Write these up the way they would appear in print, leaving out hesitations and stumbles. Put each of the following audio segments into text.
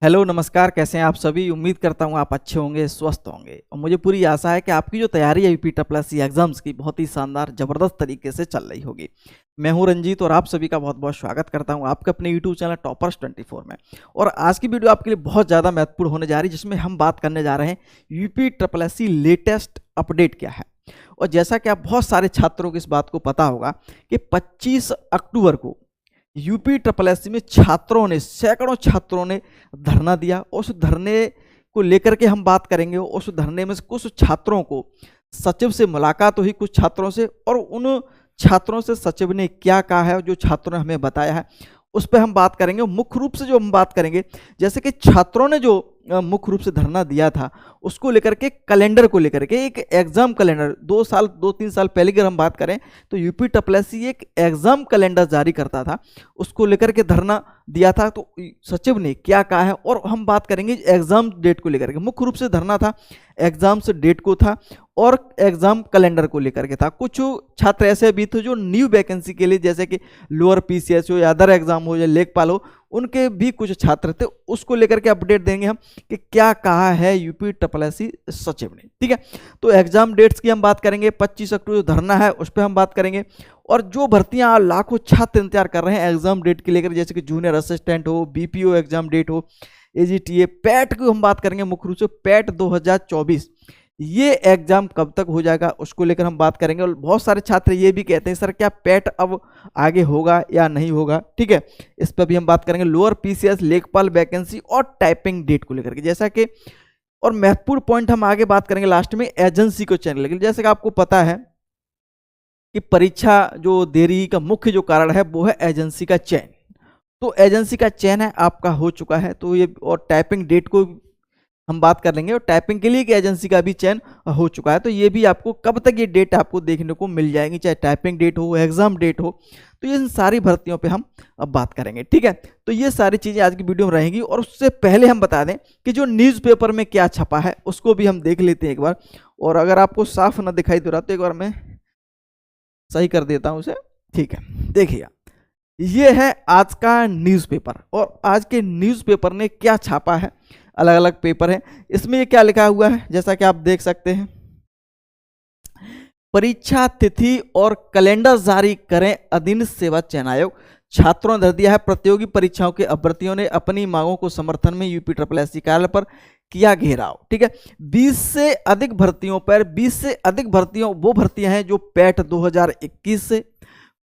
Hello नमस्कार, कैसे हैं आप सभी। उम्मीद करता हूं आप अच्छे होंगे, स्वस्थ होंगे और मुझे पूरी आशा है कि आपकी जो तैयारी है यूपी ट्रिपल एग्जाम्स की बहुत ही शानदार ज़बरदस्त तरीके से चल रही होगी। मैं हूं रंजीत और आप सभी का बहुत बहुत स्वागत करता हूं आपके अपने यूट्यूब चैनल टॉपर्स 24 में। और आज की वीडियो आपके लिए बहुत ज़्यादा महत्वपूर्ण होने जा रही है, जिसमें हम बात करने जा रहे हैं यूपी ट्रिपल लेटेस्ट अपडेट क्या है। और जैसा कि आप बहुत सारे छात्रों को इस बात को पता होगा कि 25 अक्टूबर को यूपी ट्रिपल में छात्रों ने, सैकड़ों छात्रों ने धरना दिया। उस धरने को लेकर के हम बात करेंगे। उस धरने में कुछ छात्रों को सचिव से मुलाकात हुई, कुछ छात्रों से, और उन छात्रों से सचिव ने क्या कहा है, जो छात्रों ने हमें बताया है, उस पर हम बात करेंगे। मुख्य रूप से जो हम बात करेंगे, जैसे कि छात्रों ने जो मुख्य रूप से धरना दिया था, उसको लेकर के, कैलेंडर को लेकर के, एक एग्जाम कैलेंडर 2-3 साल पहले की हम बात करें तो यूपी ट्रिपल एक एग्जाम कैलेंडर जारी करता था, उसको लेकर के धरना दिया था। तो सचिव ने क्या कहा है, और हम बात करेंगे एग्जाम डेट को लेकर के। मुख्य रूप से धरना था एग्जाम्स डेट को था और एग्जाम कैलेंडर को लेकर के था। कुछ छात्र ऐसे भी थे जो न्यू वैकेंसी के लिए, जैसे कि लोअर पीसीएस हो या अदर एग्जाम हो या लेखपाल हो, उनके भी कुछ छात्र थे। उसको लेकर के अपडेट देंगे हम कि क्या कहा है यूपी ट्रिपल सचिव ने। ठीक है, तो एग्जाम डेट्स की हम बात करेंगे। 25 अक्टूबर धरना है, उस पर हम बात करेंगे। और जो भर्तियां लाखों छात्र इंतजार कर रहे हैं एग्जाम डेट के लेकर, जैसे कि जूनियर असिस्टेंट हो, बीपीओ एग्जाम डेट हो, एजीटीए, पैट की हम बात करेंगे। मुख्य रूप से पैट 2024 ये एग्जाम कब तक हो जाएगा, उसको लेकर हम बात करेंगे। और बहुत सारे छात्र ये भी कहते हैं सर क्या पैट अब आगे होगा या नहीं होगा। ठीक है, इस पर भी हम बात करेंगे। लोअर पीसीएस, लेखपाल वैकेंसी और टाइपिंग डेट को लेकर के, जैसा कि, और महत्वपूर्ण पॉइंट हम आगे बात करेंगे लास्ट में एजेंसी को चयन लेकर। जैसे कि आपको पता है कि परीक्षा जो देरी का मुख्य जो कारण है वो है एजेंसी का चयन। तो एजेंसी का चयन है आपका हो चुका है, तो ये, और टाइपिंग डेट को हम बात कर लेंगे। और टाइपिंग के लिए एक एजेंसी का भी चयन हो चुका है, तो ये भी आपको कब तक ये डेट आपको देखने को मिल जाएगी, चाहे टाइपिंग डेट हो, एग्जाम डेट हो। तो इन सारी भर्तियों पे हम अब बात करेंगे। ठीक है, तो ये सारी चीज़ें आज की वीडियो में रहेंगी। और उससे पहले हम बता दें कि जो न्यूज़पेपर में क्या छपा है उसको भी हम देख लेते हैं एक बार। और अगर आपको साफ ना दिखाई दे रहा तो एक बार मैं सही कर देता हूँ उसे। ठीक है, देखिएगा, ये है आज का न्यूज़पेपर। और आज के न्यूज़पेपर ने क्या छापा है, अलग अलग पेपर है, इसमें ये क्या लिखा हुआ है, जैसा कि आप देख सकते हैं। परीक्षा तिथि और कैलेंडर जारी करें अधीन सेवा चयन आयोग। छात्रों ने धर दिया है प्रतियोगी परीक्षाओं के अभ्यर्थियों ने अपनी मांगों को समर्थन में यूपी ट्रिपल कार्यालय पर किया घेराव। ठीक है, 20 से अधिक भर्तियों पर, 20 से अधिक भर्तियों, वो भर्तियां हैं जो पैट 2021 से,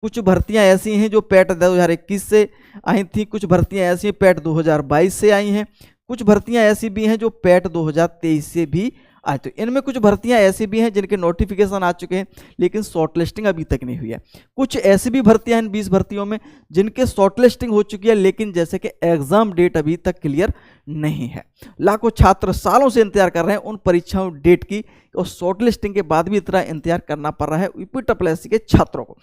कुछ भर्तियां ऐसी हैं जो पैट 2021 से आई थी, कुछ भर्तियां ऐसी हैं पैट 2022 से आई हैं, कुछ भर्तियां ऐसी भी हैं जो पैट 2023 से भी आई। तो इनमें कुछ भर्तियां ऐसी भी हैं जिनके नोटिफिकेशन आ चुके हैं लेकिन शॉर्ट लिस्टिंग अभी तक नहीं हुई है। कुछ ऐसी भी भर्तियां हैं इन 20 भर्तियों में जिनके शॉर्ट लिस्टिंग हो चुकी है, लेकिन जैसे कि एग्जाम डेट अभी तक क्लियर नहीं है। लाखों छात्र सालों से इंतजार कर रहे हैं उन परीक्षाओं डेट की, और शॉर्ट लिस्टिंग के बाद भी इतना इंतजार करना पड़ रहा है यूपी ट्रिपल के छात्रों को।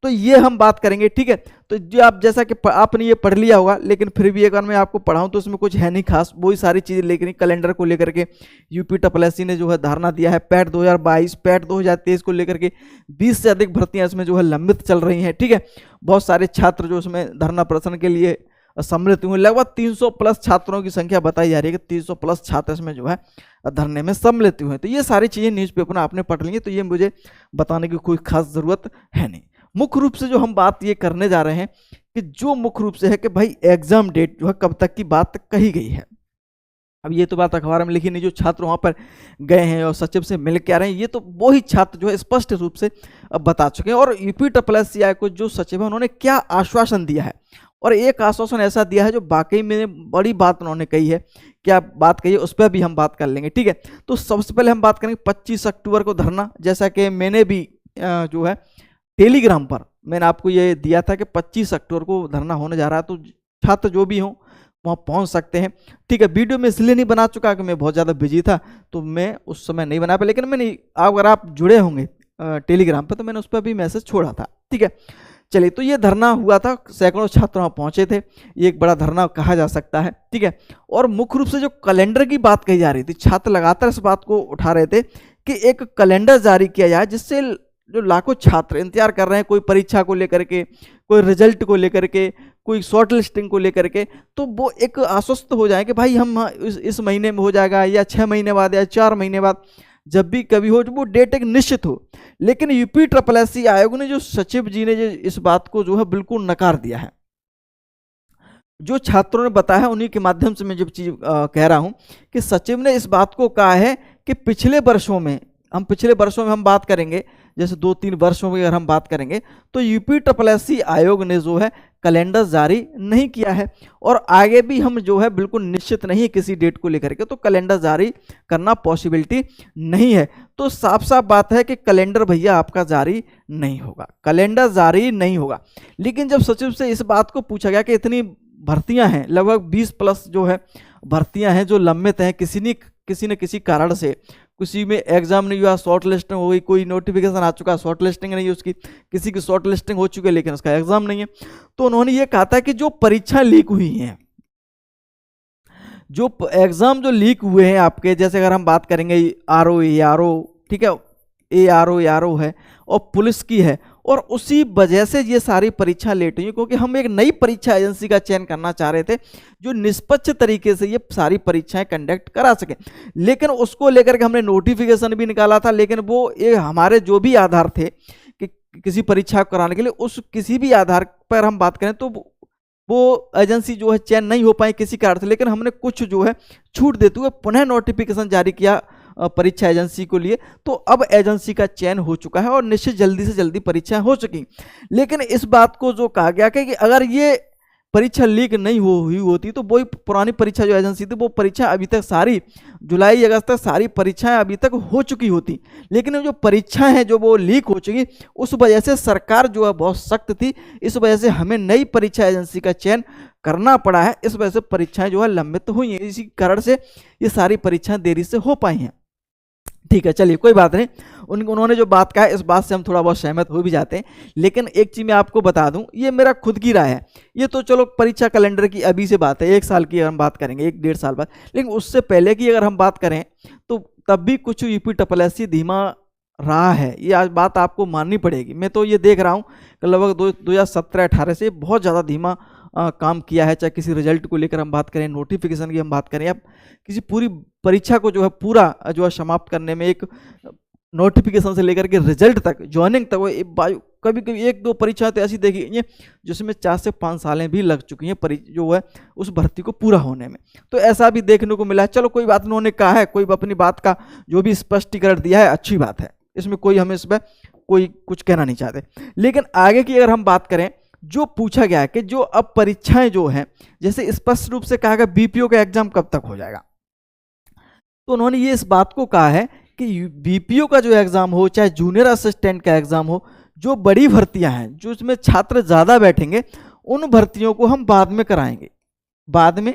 तो ये हम बात करेंगे। ठीक है, तो जो आप, जैसा कि आपने ये पढ़ लिया होगा, लेकिन फिर भी एक बार मैं आपको पढ़ाऊं तो उसमें कुछ है नहीं खास, वही सारी चीज़ें। लेकिन कैलेंडर को लेकर के यूपी ट्रिपल ने जो है धारणा दिया है। पैट 2022, पैट 2023 को लेकर के 20 से अधिक भर्तियां इसमें जो है लंबित चल रही हैं। ठीक है, बहुत सारे छात्र जो इसमें धरना प्रदर्शन के लिए सम्मिलित हुए, लगभग 300 प्लस छात्रों की संख्या बताई जा रही है कि 300 प्लस छात्र इसमें जो है धरने में सम्मिलित हुए हैं। तो ये सारी चीज़ें न्यूज़पेपर में आपने पढ़ ली हैं, तो ये मुझे बताने की कोई खास ज़रूरत है नहीं। मुख्य रूप से जो हम बात ये करने जा रहे हैं कि जो मुख्य रूप से है कि भाई एग्जाम डेट जो है कब तक की बात कही गई है। अब ये तो बात अखबार में लिखी नहीं, जो छात्र वहाँ पर गए हैं और सचिव से मिल के आ रहे हैं, ये तो वही छात्र जो है स्पष्ट रूप से अब बता चुके हैं। और यूपी ट्रिपल को जो सचिव है उन्होंने क्या आश्वासन दिया है, और एक आश्वासन ऐसा दिया है जो वाकई में बड़ी बात उन्होंने कही है। क्या बात कही है उस पर भी हम बात कर लेंगे। ठीक है, तो सबसे पहले हम बात करेंगे 25 अक्टूबर को धरना। जैसा कि मैंने भी जो है टेलीग्राम पर मैंने आपको ये दिया था कि 25 अक्टूबर को धरना होने जा रहा है, तो छात्र जो भी हों वहाँ पहुँच सकते हैं। ठीक है, वीडियो में इसलिए नहीं बना चुका कि मैं बहुत ज़्यादा बिजी था, तो मैं उस समय नहीं बना पाया, लेकिन मैंने, अगर आप जुड़े होंगे टेलीग्राम पर, तो मैंने उस पर भी मैसेज छोड़ा था। ठीक है, चलिए, तो ये धरना हुआ था, सैकड़ों छात्र वहाँ पहुँचे थे, ये एक बड़ा धरना कहा जा सकता है। ठीक है, और मुख्य रूप से जो कैलेंडर की बात कही जा रही थी, छात्र लगातार इस बात को उठा रहे थे कि एक कैलेंडर जारी किया जाए जिससे जो लाखों छात्र इंतजार कर रहे हैं, कोई परीक्षा को लेकर के, कोई रिजल्ट को लेकर के, कोई शॉर्ट लिस्टिंग को लेकर के, तो वो एक आश्वस्त हो जाए कि भाई हम इस महीने में हो जाएगा, या 6 महीने बाद, या 4 महीने बाद, जब भी कभी हो, वो डेट एक निश्चित हो। लेकिन यूपी ट्रिपल एस सी आयोग ने, जो सचिव जी ने जो इस बात को जो है बिल्कुल नकार दिया है। जो छात्रों ने बताया है उन्हीं के माध्यम से मैं जो चीज कह रहा हूं कि सचिव ने इस बात को कहा है कि पिछले वर्षों में हम बात करेंगे, जैसे 2-3 वर्षों में अगर हम बात करेंगे, तो यूपी ट्रिपल एस सी आयोग ने जो है कैलेंडर जारी नहीं किया है, और आगे भी हम जो है बिल्कुल निश्चित नहीं है किसी डेट को लेकर के, तो कैलेंडर जारी करना पॉसिबिलिटी नहीं है। तो साफ साफ बात है कि कैलेंडर भैया आपका जारी नहीं होगा, कैलेंडर जारी नहीं होगा। लेकिन जब सचिव से इस बात को पूछा गया कि इतनी भर्तियां हैं, लगभग 20 प्लस जो है भर्तियां हैं जो लंबित हैं, किसी न किसी कारण से, किसी में एग्जाम नहीं हुआ, शॉर्ट लिस्टिंग हो गई, कोई नोटिफिकेशन आ चुका, शॉर्ट लिस्टिंग नहीं है उसकी, किसी की शॉर्ट लिस्टिंग हो चुकी है लेकिन उसका एग्जाम नहीं है, तो उन्होंने ये कहा था कि जो परीक्षा लीक हुई हैं, जो एग्जाम जो लीक हुए हैं आपके, जैसे अगर हम बात करेंगे आरओ, ठीक है, ARO है और पुलिस की है, और उसी वजह से ये सारी परीक्षा लेट हुई, क्योंकि हम एक नई परीक्षा एजेंसी का चयन करना चाह रहे थे जो निष्पक्ष तरीके से ये सारी परीक्षाएं कंडक्ट करा सके। लेकिन उसको लेकर के हमने नोटिफिकेशन भी निकाला था, लेकिन वो ये हमारे जो भी आधार थे कि किसी परीक्षा कराने के लिए, उस किसी भी आधार पर हम बात करें तो वो एजेंसी जो है चयन नहीं हो पाई किसी कारण से। लेकिन हमने कुछ जो है छूट देते हुए पुनः नोटिफिकेशन जारी किया परीक्षा एजेंसी को लिए, तो अब एजेंसी का चयन हो चुका है और निश्चित जल्दी से जल्दी परीक्षा हो सकी। लेकिन इस बात को जो कहा गया कि अगर ये परीक्षा लीक नहीं हुई होती तो वही पुरानी परीक्षा जो एजेंसी थी, वो परीक्षा अभी तक सारी जुलाई अगस्त तक सारी परीक्षाएं अभी तक हो चुकी होती। लेकिन जो परीक्षाएं हैं जो वो लीक हो चुकी, उस वजह से सरकार जो है बहुत सख्त थी, इस वजह से हमें नई परीक्षा एजेंसी का चयन करना पड़ा है। इस वजह से परीक्षाएं जो है लंबित हुई हैं, इसी कारण से ये सारी परीक्षाएं देरी से हो पाई हैं। ठीक है, चलिए कोई बात नहीं, उन्होंने जो बात कहा है इस बात से हम थोड़ा बहुत सहमत हो भी जाते हैं। लेकिन एक चीज़ मैं आपको बता दूं, ये मेरा खुद की राय है, ये तो चलो परीक्षा कैलेंडर की अभी से बात है, 1 साल की अगर हम बात करेंगे, 1-1.5 साल बाद, लेकिन उससे पहले की अगर हम बात करें तो तब भी कुछ यूपी ट्रिपल एस सी धीमा रहा है, ये आज बात आपको माननी पड़ेगी। मैं तो ये देख रहा हूँ कि लगभग 2017-18 से बहुत ज़्यादा धीमा काम किया है, चाहे किसी रिजल्ट को लेकर हम बात करें, नोटिफिकेशन की हम बात करें, या किसी पूरी परीक्षा को जो है पूरा जो है समाप्त करने में, एक नोटिफिकेशन से लेकर के रिजल्ट तक, ज्वाइनिंग तक, वो कभी कभी 1-2 परीक्षाएं तो ऐसी देखी हैं जिसमें 4 से 5 सालें भी लग चुकी हैं जो है उस भर्ती को पूरा होने में, तो ऐसा भी देखने को मिला है। चलो कोई बात, उन्होंने कहा है, कोई अपनी बात का जो भी स्पष्टीकरण दिया है अच्छी बात है, इसमें कोई हमें इसमें कोई कुछ कहना नहीं चाहते। लेकिन आगे की अगर हम बात करें, जो पूछा गया है कि जो अब परीक्षाएं जो हैं, जैसे स्पष्ट रूप से कहा गया बीपीओ का एग्जाम कब तक हो जाएगा, तो उन्होंने ये इस बात को कहा है कि बीपीओ का जो एग्जाम हो, चाहे जूनियर असिस्टेंट का एग्जाम हो, जो बड़ी भर्तियां हैं जो इसमें छात्र ज़्यादा बैठेंगे, उन भर्तियों को हम बाद में कराएंगे। बाद में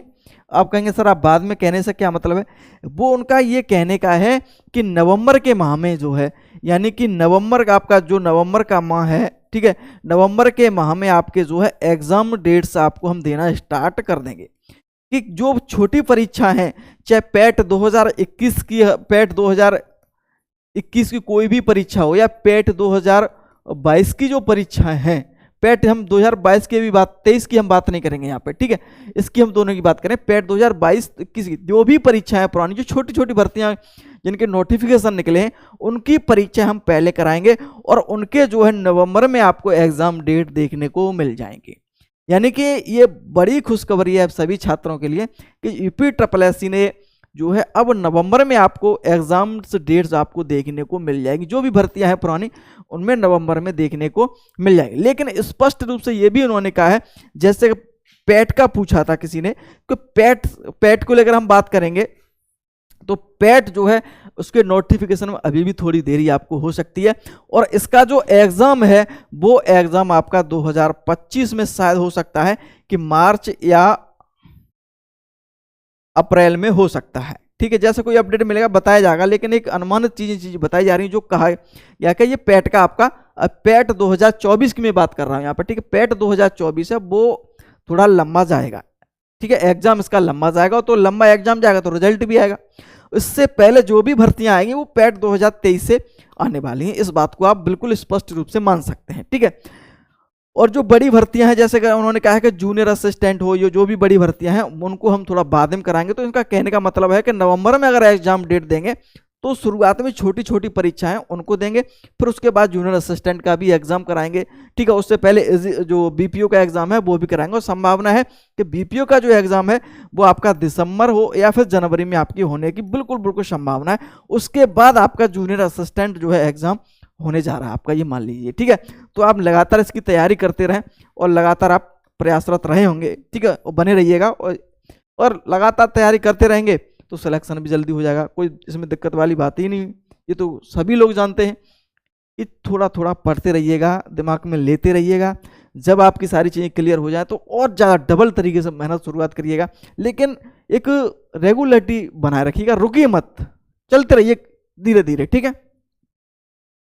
आप कहेंगे सर आप बाद में कहने से क्या मतलब है, वो उनका ये कहने का है कि नवंबर के माह में जो है, यानी कि नवंबर का आपका जो नवंबर का माह है, ठीक है, नवंबर के माह में आपके जो है एग्जाम डेट्स आपको हम देना स्टार्ट कर देंगे। कि जो छोटी परीक्षा है, चाहे पैट 2021 की, पैट 2021 की कोई भी परीक्षा हो, या पैट 2022 की जो परीक्षाएं हैं, पैट हम 2022 की भी बात, 23 की हम बात नहीं करेंगे यहाँ पे, ठीक है, इसकी हम दोनों की बात करें। पैट 2022-21 की जो भी परीक्षाएं पुरानी, जो छोटी छोटी भर्तियां जिनके नोटिफिकेशन निकले हैं, उनकी परीक्षा हम पहले कराएंगे और उनके जो है नवंबर में आपको एग्जाम डेट देखने को मिल जाएंगे। यानी कि ये बड़ी खुशखबरी है सभी छात्रों के लिए कि यूपी ट्रिपल एस सी ने जो है अब नवंबर में आपको एग्जाम्स डेट्स आपको देखने को मिल जाएगी, जो भी भर्तियां हैं पुरानी उनमें नवंबर में देखने को मिल जाएगी। लेकिन स्पष्ट रूप से ये भी उन्होंने कहा है, जैसे पैट का पूछा था किसी ने, कि पैट को लेकर हम बात करेंगे तो पैट जो है उसके नोटिफिकेशन में अभी भी थोड़ी देरी आपको हो सकती है, और इसका जो एग्जाम है वो एग्जाम आपका 2025 में शायद हो सकता है कि मार्च या अप्रैल में हो सकता है। ठीक है, जैसे कोई अपडेट मिलेगा बताया जाएगा, लेकिन एक अनुमानित चीज बताई जा रही है जो कहा गया कि ये पैट का आपका पैट 2024 की मैं बात कर रहा हूँ यहाँ पर, ठीक है, पैट 2024 है, वो थोड़ा लंबा जाएगा, ठीक है, एग्जाम इसका लंबा जाएगा, तो लंबा एग्जाम जाएगा तो रिजल्ट भी आएगा, इससे पहले जो भी भर्तियां आएंगी वो पैट 2023 से आने वाली हैं, इस बात को आप बिल्कुल स्पष्ट रूप से मान सकते हैं, ठीक है। और जो बड़ी भर्तियां हैं, जैसे कि उन्होंने कहा है कि जूनियर असिस्टेंट हो, ये जो भी बड़ी भर्तियां हैं उनको हम थोड़ा बाद में कराएंगे। तो इनका कहने का मतलब है कि नवंबर में अगर एग्जाम डेट देंगे तो शुरुआत में छोटी छोटी परीक्षाएं उनको देंगे, फिर उसके बाद जूनियर असिस्टेंट का भी एग्जाम कराएंगे, ठीक है। उससे पहले जो बीपीओ का एग्जाम है वो भी कराएंगे, और संभावना है कि बीपीओ का जो एग्जाम है वो आपका दिसंबर हो या फिर जनवरी में आपकी होने की बिल्कुल बिल्कुल संभावना है। उसके बाद आपका जूनियर असिस्टेंट जो है एग्जाम होने जा रहा है आपका, ये मान लीजिए, ठीक है। तो आप लगातार इसकी तैयारी करते रहें और लगातार आप प्रयासरत रहे होंगे, ठीक है, और बने रहिएगा, और लगातार तैयारी करते रहेंगे तो सिलेक्शन भी जल्दी हो जाएगा, कोई इसमें दिक्कत वाली बात ही नहीं। ये तो सभी लोग जानते हैं कि थोड़ा थोड़ा पढ़ते रहिएगा, दिमाग में लेते रहिएगा, जब आपकी सारी चीज़ें क्लियर हो जाए तो और ज़्यादा डबल तरीके से मेहनत शुरुआत करिएगा, लेकिन एक रेगुलरिटी बनाए रखिएगा, रुकिए मत, चलते रहिए धीरे धीरे, ठीक है।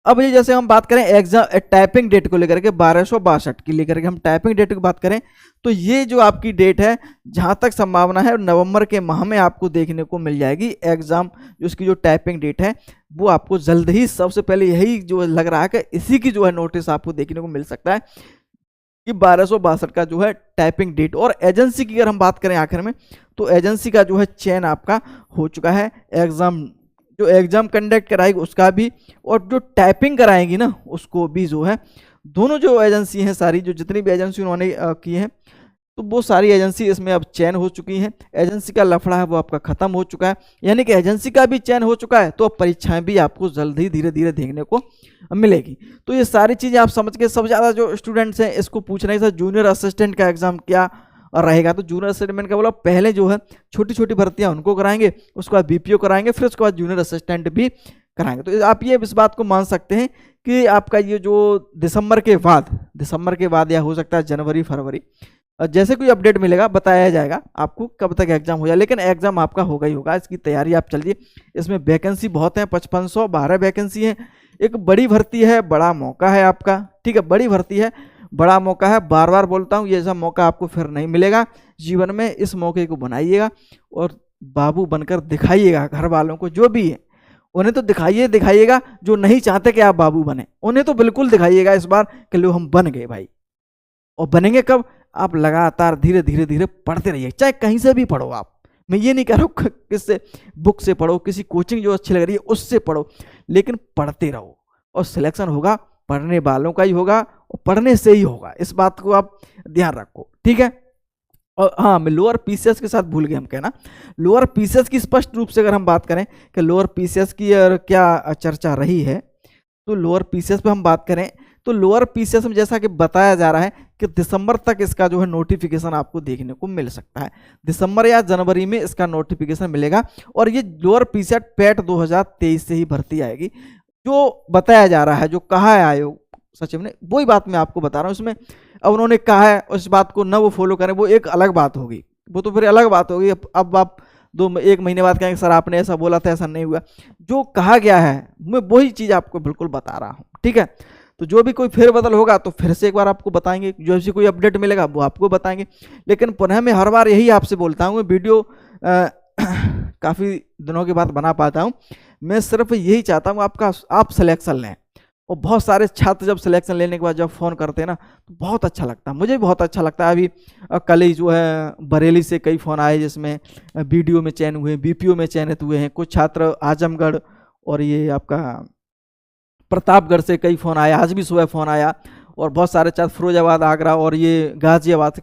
अब ये जैसे हम बात करें एग्जाम टाइपिंग डेट को लेकर के 1262 की लेकर के हम टाइपिंग डेट की बात करें तो ये जो आपकी डेट है, जहां तक संभावना है नवंबर के माह में आपको देखने को मिल जाएगी एग्जाम, जो उसकी जो टाइपिंग डेट है वो आपको जल्द ही, सबसे पहले यही जो लग रहा है कि इसी की जो है नोटिस आपको देखने को मिल सकता है कि 1262 का जो है टाइपिंग डेट। और एजेंसी की अगर हम बात करें आखिर में, तो एजेंसी का जो है चयन आपका हो चुका है, एग्जाम जो एग्जाम कंडक्ट कराएगी उसका भी, और जो टाइपिंग कराएगी ना उसको भी जो है, दोनों जो एजेंसी हैं सारी, जो जितनी भी एजेंसी उन्होंने की हैं, तो वो सारी एजेंसी इसमें अब चयन हो चुकी हैं। एजेंसी का लफड़ा है वो आपका खत्म हो चुका है, यानी कि एजेंसी का भी चयन हो चुका है, तो अब परीक्षाएं भी आपको जल्द ही धीरे धीरे देखने को मिलेगी। तो ये सारी चीज़ें आप समझ के, सबसे ज़्यादा जो स्टूडेंट्स हैं इसको पूछ रहे हैं सर जूनियर असिस्टेंट का एग्जाम क्या रहेगा, तो जूनियर असिस्टेंट का बोला पहले जो है छोटी छोटी भर्तियां उनको कराएंगे, उसके बाद बीपीओ कराएंगे, फिर उसके बाद जूनियर असिस्टेंट भी कराएंगे। तो आप ये इस बात को मान सकते हैं कि आपका ये जो दिसंबर के बाद या हो सकता है जनवरी फरवरी, जैसे कोई अपडेट मिलेगा बताया जाएगा आपको कब तक एग्जाम हो जाए, लेकिन एग्जाम आपका होगा ही होगा, इसकी तैयारी आप चलिए। इसमें वैकेंसी बहुत है, 5512 वैकेंसी है, एक बड़ी भर्ती है, बड़ा मौका है आपका, ठीक है, बड़ी भर्ती है, बड़ा मौका है, बार बार बोलता हूँ ये ऐसा मौका आपको फिर नहीं मिलेगा जीवन में, इस मौके को बनाइएगा और बाबू बनकर दिखाइएगा घर वालों को, जो भी है उन्हें तो दिखाइएगा, जो नहीं चाहते कि आप बाबू बने उन्हें तो बिल्कुल दिखाइएगा इस बार कि लो हम बन गए भाई। और बनेंगे कब, आप लगातार धीरे धीरे धीरे पढ़ते रहिए, चाहे कहीं से भी पढ़ो आप, मैं ये नहीं कह रहा हूँ किससे बुक से पढ़ो, किसी कोचिंग जो अच्छी लग रही है उससे पढ़ो, लेकिन पढ़ते रहो और सिलेक्शन होगा पढ़ने वालों का ही होगा और पढ़ने से ही होगा, इस बात को आप ध्यान रखो, ठीक है। और हाँ, मैं लोअर पीसीएस के साथ भूल गए हम कहना, लोअर पीसीएस की स्पष्ट रूप से अगर हम बात करें कि लोअर पीसीएस की क्या चर्चा रही है, तो लोअर पीसीएस पे हम बात करें तो लोअर पीसीएस में जैसा कि बताया जा रहा है कि दिसंबर तक इसका जो है नोटिफिकेशन आपको देखने को मिल सकता है, दिसंबर या जनवरी में इसका नोटिफिकेशन मिलेगा। और ये लोअर पीसीएस पैट 2023 से ही भर्ती आएगी, जो बताया जा रहा है, जो कहा है आयोग सचिव ने, वही बात मैं आपको बता रहा हूँ। इसमें अब उन्होंने कहा है उस बात को न वो फॉलो करें वो एक अलग बात होगी, वो तो फिर अलग बात होगी। अब आप एक महीने बाद कहेंगे सर आपने ऐसा बोला था, ऐसा नहीं हुआ, जो कहा गया है मैं वही चीज़ आपको बिल्कुल बता रहा हूँ, ठीक है। तो जो भी कोई फेरबदल होगा तो फिर से एक बार आपको बताएंगे, जो ऐसी कोई अपडेट मिलेगा वो आपको बताएंगे। लेकिन पुनः मैं हर बार यही आपसे बोलता हूँ, वीडियो काफ़ी दिनों के बाद बना पाता हूँ, मैं सिर्फ यही चाहता हूँ आप सिलेक्शन लें। और बहुत सारे छात्र जब सिलेक्शन लेने के बाद जब फ़ोन करते हैं ना तो बहुत अच्छा लगता है, मुझे बहुत अच्छा लगता है। अभी कल ही जो है बरेली से कई फ़ोन आए जिसमें बीडीओ में चयन हुए, बीपीओ में चयनित हुए हैं, कुछ छात्र आजमगढ़ और ये आपका प्रतापगढ़ से कई फ़ोन आया, आज भी सुबह फ़ोन आया, और बहुत सारे छात्र फिरोजाबाद, आगरा और ये गाजियाबाद,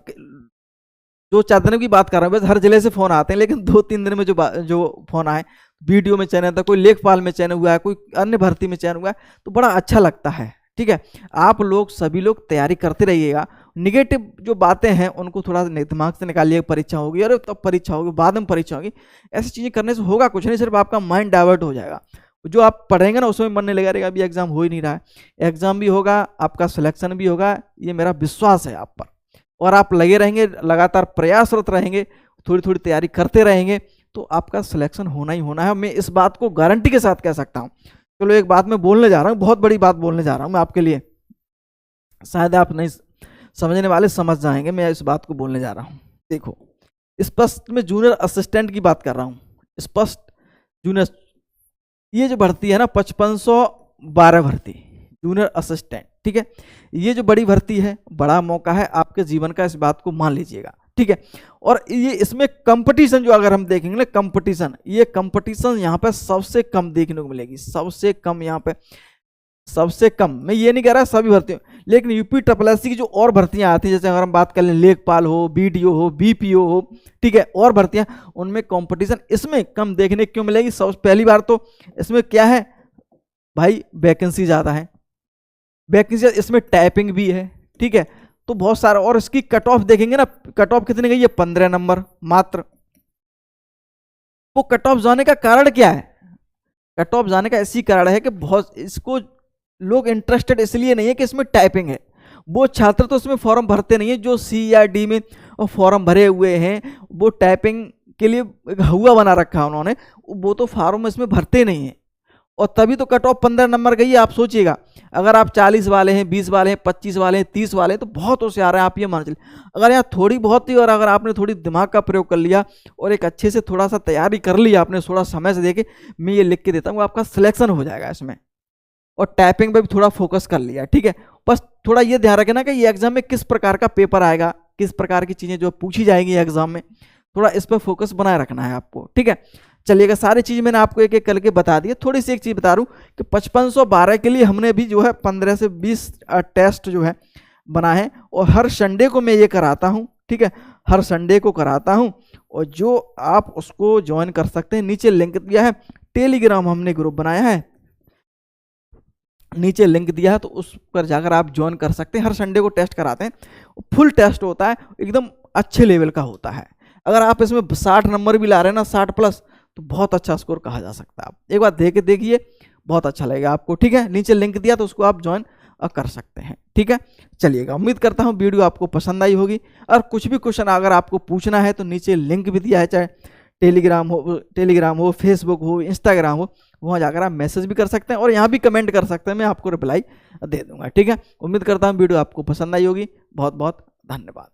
2-4 दिन की बात कर रहा हूँ, बस हर जिले से फ़ोन आते हैं, लेकिन 2-3 दिन में जो फ़ोन आए, वीडियो में चयन था, कोई लेखपाल में चयन हुआ है, कोई अन्य भर्ती में चयन हुआ है, तो बड़ा अच्छा लगता है, ठीक है। आप लोग सभी लोग तैयारी करते रहिएगा, निगेटिव जो बातें हैं उनको थोड़ा दिमाग से निकालिए, परीक्षा होगी अरे तब परीक्षा होगी, बाद में परीक्षा होगी, ऐसी चीज़ें करने से होगा कुछ नहीं, सिर्फ आपका माइंड डाइवर्ट हो जाएगा, जो आप पढ़ेंगे ना उसमें मन नहीं लगा रहेगा, अभी एग्जाम हो ही नहीं रहा है, एग्जाम भी होगा, आपका सिलेक्शन भी होगा, ये मेरा विश्वास है आप पर, और आप लगे रहेंगे, लगातार प्रयासरत रहेंगे, थोड़ी थोड़ी तैयारी करते रहेंगे, तो आपका सिलेक्शन होना ही होना है, मैं इस बात को गारंटी के साथ कह सकता हूँ। चलो एक बात मैं बोलने जा रहा हूँ, बहुत बड़ी बात बोलने जा रहा हूँ मैं आपके लिए, शायद आप नहीं समझने वाले समझ जाएंगे, मैं इस बात को बोलने जा रहा हूँ। देखो, स्पष्ट में जूनियर असिस्टेंट की बात कर रहा हूँ, स्पष्ट जूनियर, ये जो भर्ती है ना 5512 भर्ती जूनियर असिस्टेंट, ठीक है। ये जो बड़ी भर्ती है, बड़ा मौका है आपके जीवन का, इस बात को मान लीजिएगा, ठीक है। और ये इसमें कंपटीशन जो अगर हम देखेंगे ना, कंपटीशन, ये कंपटीशन यहाँ पे सबसे कम देखने को मिलेगी, सबसे कम यहाँ पे, सबसे कम। मैं ये नहीं कह रहा सभी भर्तियों, लेकिन यूपी ट्रिपल की जो और भर्तियां आती हैं, जैसे अगर हम बात कर लें लेखपाल हो, बीडीओ हो, बीपीओ हो, ठीक है, और भर्तियां, उनमें कंपटीशन इसमें कम देखने क्यों मिलेगी? सबसे पहली बार तो इसमें क्या है भाई, वैकेंसी ज़्यादा है, वैकेंसी, इसमें टाइपिंग भी है, ठीक है। तो बहुत सारा, और इसकी कट ऑफ देखेंगे ना, कट ऑफ कितनी गई है? 15 नंबर मात्र। वो कट ऑफ जाने का कारण क्या है? कट ऑफ जाने का इसी कारण है कि बहुत इसको लोग इंटरेस्टेड इसलिए नहीं है कि इसमें टाइपिंग है। वो छात्र तो इसमें फॉर्म भरते नहीं है जो सी या डी में फॉर्म भरे हुए हैं, वो टाइपिंग के लिए एक हुआ बना रखा है उन्होंने, वो तो फॉर्म इसमें भरते नहीं है, और तभी तो कट ऑफ 15 नंबर गई है। आप सोचिएगा, अगर आप 40 वाले हैं, 20 वाले हैं, 25 वाले हैं, 30 वाले हैं, तो बहुत होशियार है आप, ये मान चलिए। अगर यहाँ थोड़ी बहुत ही, और अगर आपने थोड़ी दिमाग का प्रयोग कर लिया और एक अच्छे से थोड़ा सा तैयारी कर लिया आपने, थोड़ा समय से देके, मैं ये लिख के देता हूँ, आपका सिलेक्शन हो जाएगा इसमें। और टाइपिंग पे भी थोड़ा फोकस कर लिया, ठीक है। बस थोड़ा ये ध्यान रखना कि ये एग्जाम में किस प्रकार का पेपर आएगा, किस प्रकार की चीज़ें जो पूछी जाएंगी एग्जाम में, थोड़ा इस पर फोकस बनाए रखना है आपको, ठीक है। चलिएगा, सारी चीज़ मैंने आपको एक एक करके बता दी है। थोड़ी सी एक चीज़ बता दूँ कि 5512 के लिए हमने भी जो है 15 से 20 टेस्ट जो है बना है, और हर संडे को मैं ये कराता हूँ, ठीक है, हर संडे को कराता हूँ। और जो आप उसको ज्वाइन कर सकते हैं, नीचे लिंक दिया है, टेलीग्राम हमने ग्रुप बनाया है, नीचे लिंक दिया है, तो उस पर जाकर आप ज्वाइन कर सकते हैं। हर संडे को टेस्ट कराते हैं, फुल टेस्ट होता है, एकदम अच्छे लेवल का होता है। अगर आप इसमें 60 नंबर भी ला रहे हैं ना, 60 प्लस, तो बहुत अच्छा स्कोर कहा जा सकता है। आप एक बार देख के देखिए, बहुत अच्छा लगेगा आपको, ठीक है। नीचे लिंक दिया, तो उसको आप ज्वाइन कर सकते हैं, ठीक है। चलिएगा, उम्मीद करता हूँ वीडियो आपको पसंद आई होगी, और कुछ भी क्वेश्चन अगर आपको पूछना है तो नीचे लिंक भी दिया है, चाहे टेलीग्राम हो, फेसबुक हो, इंस्टाग्राम हो, वहाँ जाकर आप मैसेज भी कर सकते हैं, और यहाँ भी कमेंट कर सकते हैं, मैं आपको रिप्लाई दे दूंगा, ठीक है। उम्मीद करता हूँ वीडियो आपको पसंद आई होगी। बहुत बहुत धन्यवाद।